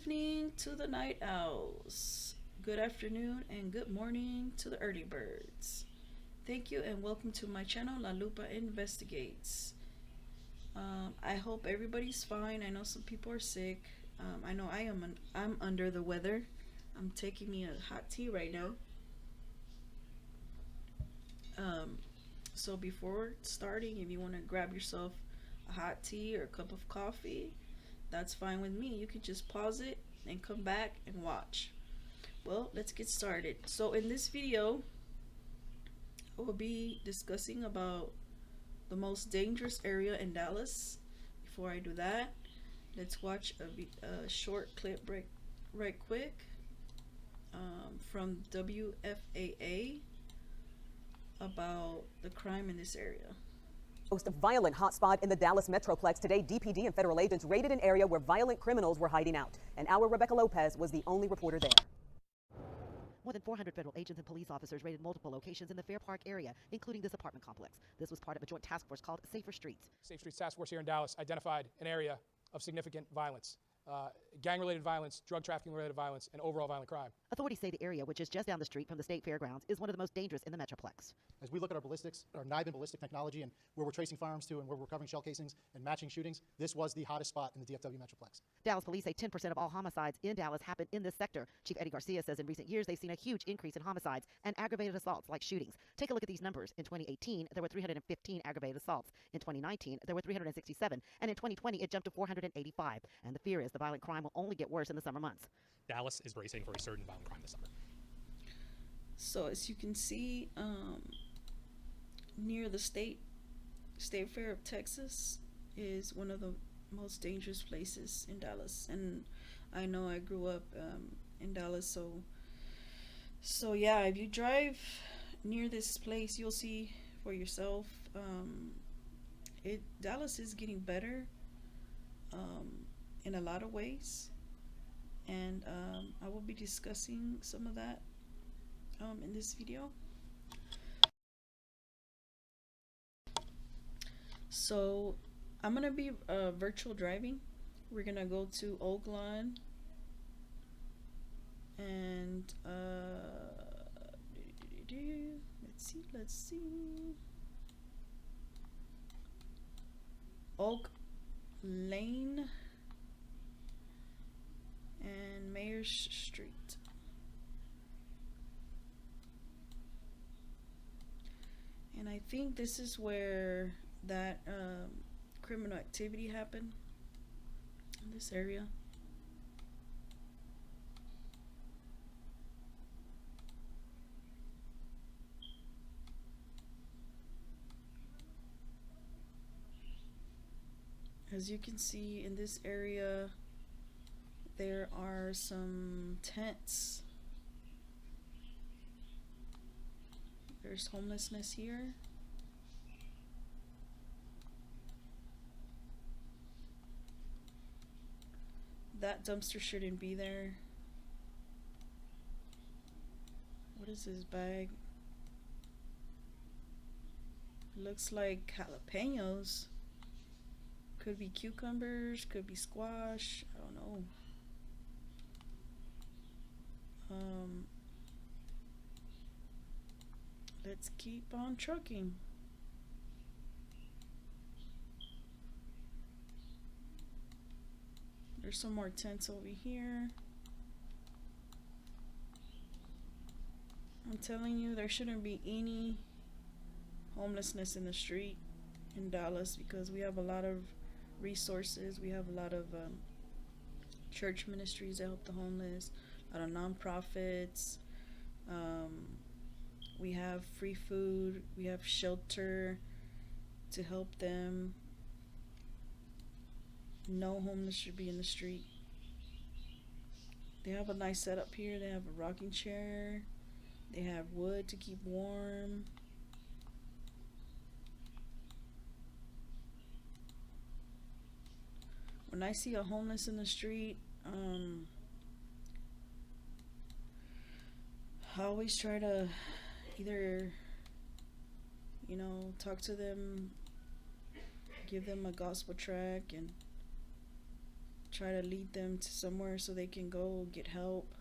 evening to the night owls. Good afternoon and good morning to the early birds. Thank you and welcome to my channel, La Lupa Investigates. I hope everybody's fine. I know some people are sick. I know I'm under the weather. I'm taking me a hot tea right now. Um, so before starting, if you want to grab yourself a hot tea or a cup of coffee, that's fine with me. You can just pause it and come back and watch. Well, let's get started. So in this video, I will be discussing about the most dangerous area in Dallas. Before I do that, let's watch a short clip right quick from WFAA about the crime in this area. Most violent hotspot in the Dallas Metroplex. Today, DPD and federal agents raided an area where violent criminals were hiding out. And our Rebecca Lopez was the only reporter there. More than 400 federal agents and police officers raided multiple locations in the Fair Park area, including this apartment complex. This was part of a joint task force called Safer Streets. Safe Streets Task Force here in Dallas identified an area of significant violence. Gang-related violence, drug trafficking-related violence, and overall violent crime. Authorities say the area, which is just down the street from the state fairgrounds, is one of the most dangerous in the Metroplex. As we look at our ballistics, our NIBIN ballistic technology, and where we're tracing firearms to and where we're recovering shell casings and matching shootings, this was the hottest spot in the DFW Metroplex. Dallas police say 10% of all homicides in Dallas happen in this sector. Chief Eddie Garcia says in recent years they've seen a huge increase in homicides and aggravated assaults like shootings. Take a look at these numbers. In 2018, there were 315 aggravated assaults. In 2019, there were 367. And in 2020, it jumped to 485. And the fear is the violent crime will only get worse in the summer months. Dallas is bracing for a surge in violent crime this summer. So as you can see, near the state fair of Texas is one of the most dangerous places in Dallas, and I know I grew up in Dallas, so yeah, if you drive near this place, you'll see for yourself. Dallas is getting better in a lot of ways, and I will be discussing some of that in this video. So I'm gonna be virtual driving. We're gonna go to Oaklawn and let's see Oak Lane and Mayors Street. And I think this is where that criminal activity happened, in this area. As you can see in this area, there are some tents. There's homelessness here. That dumpster shouldn't be there. What is this bag? Looks like jalapenos. Could be cucumbers, could be squash, I don't know. Let's keep on trucking. There's some more tents over here. I'm telling you, there shouldn't be any homelessness in the street in Dallas, because we have a lot of resources. We have a lot of church ministries that help the homeless, a lot of nonprofits. We have free food, we have shelter to help them. No homeless should be in the street. They have a nice setup here. They have a rocking chair, they have wood to keep warm. When I see a homeless in the street, I always try to either, talk to them, give them a gospel track, and try to lead them to somewhere so they can go get help.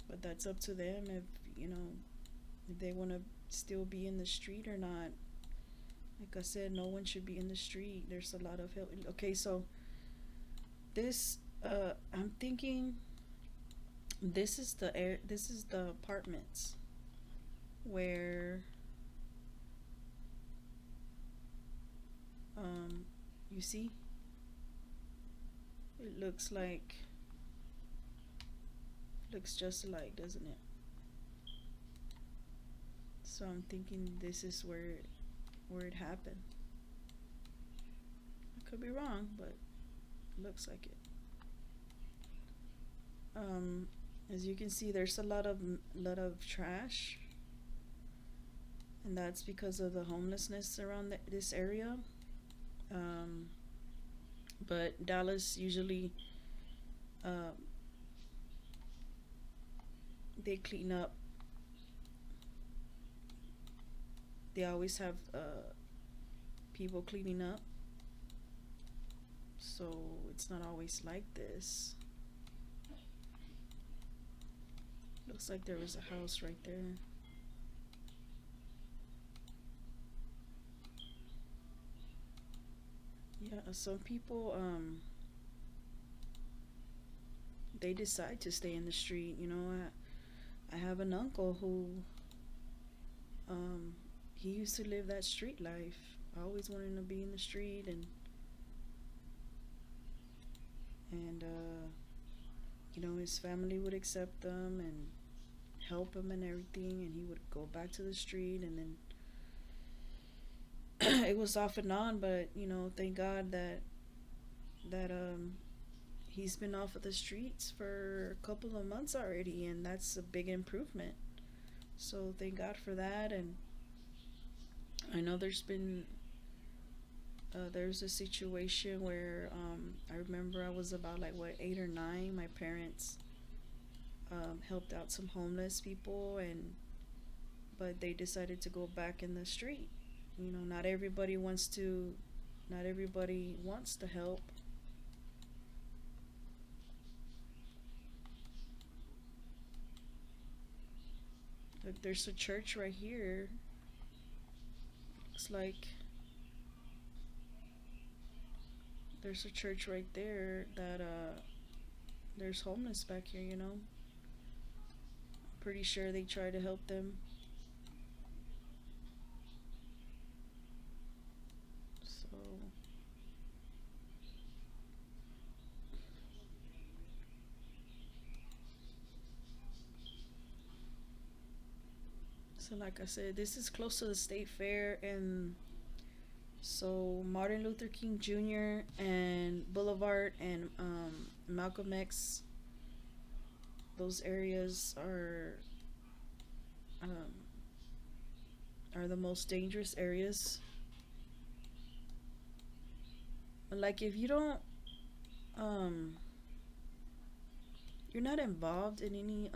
But that's up to them if, if they want to still be in the street or not. Like I said, no one should be in the street. There's a lot of help. Okay, so this, I'm thinking this is the apartments where you see, it looks just alike, doesn't it? So I'm thinking this is where it happened. I could be wrong, but it looks like it. As you can see, there's a lot of trash, and that's because of the homelessness around this area. But Dallas usually they clean up. They always have people cleaning up, so it's not always like this. Looks like there was a house right there. Yeah, some people they decide to stay in the street. I have an uncle who he used to live that street life. I always wanted to be in the street, and his family would accept them and help him and everything, and he would go back to the street, and then it was off and on. But thank God that he's been off of the streets for a couple of months already, and that's a big improvement. So thank God for that. And I know there's a situation where I remember I was about 8 or 9. My parents helped out some homeless people, but they decided to go back in the street. Not everybody wants to help. Look, there's a church right here. Looks like there's a church right there that there's homeless back here. Pretty sure they try to help them. So like I said, this is close to the State Fair, and so Martin Luther King Jr. and Boulevard and Malcolm X, those areas are the most dangerous areas. Like, if you don't you're not involved in any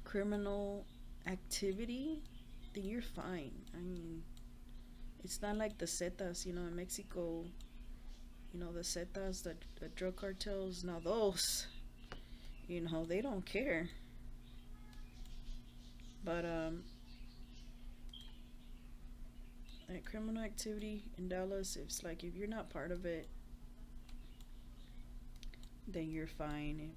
criminal activity, then you're fine. I mean, it's not like the Zetas, in Mexico, the Zetas, the drug cartels. Now those, they don't care. But like criminal activity in Dallas, it's like if you're not part of it, then you're fine.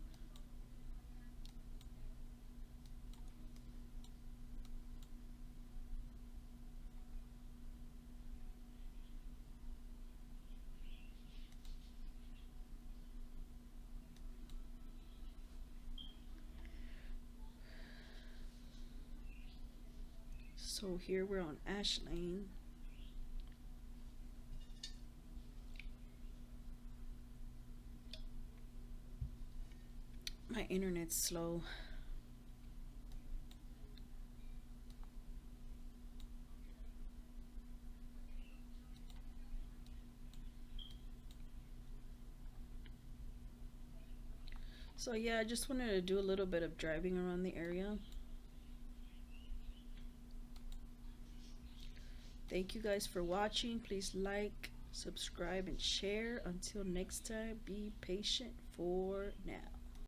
So here we're on Ash Lane. My internet's slow. So yeah, I just wanted to do a little bit of driving around the area. Thank you guys for watching. Please like, subscribe, and share. Until next time, be patient for now.